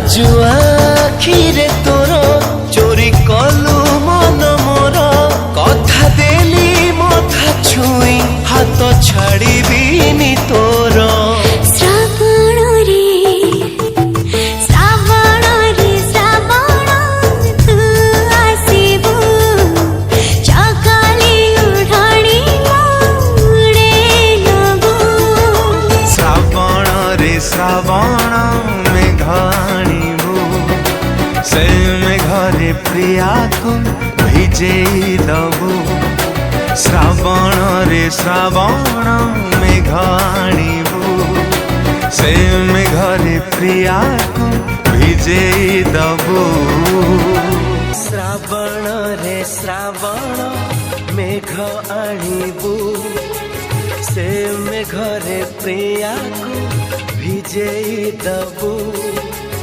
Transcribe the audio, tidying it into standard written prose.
लाजु आखिरे तोर चोरी कलु मन मोर कथा देली मथा छुई हाथ छाड़ीबिनी तोर श्रावण मेघ आणिबू से मेघरे प्रिया को भिजे दबू श्रावण रे श्रावण मेघ आणिबू से मेघरे प्रिया को भिजे दबू श्रावण रे श्रावण मेघ आणिबू से मेघरे प्रिया को भिजे दबू।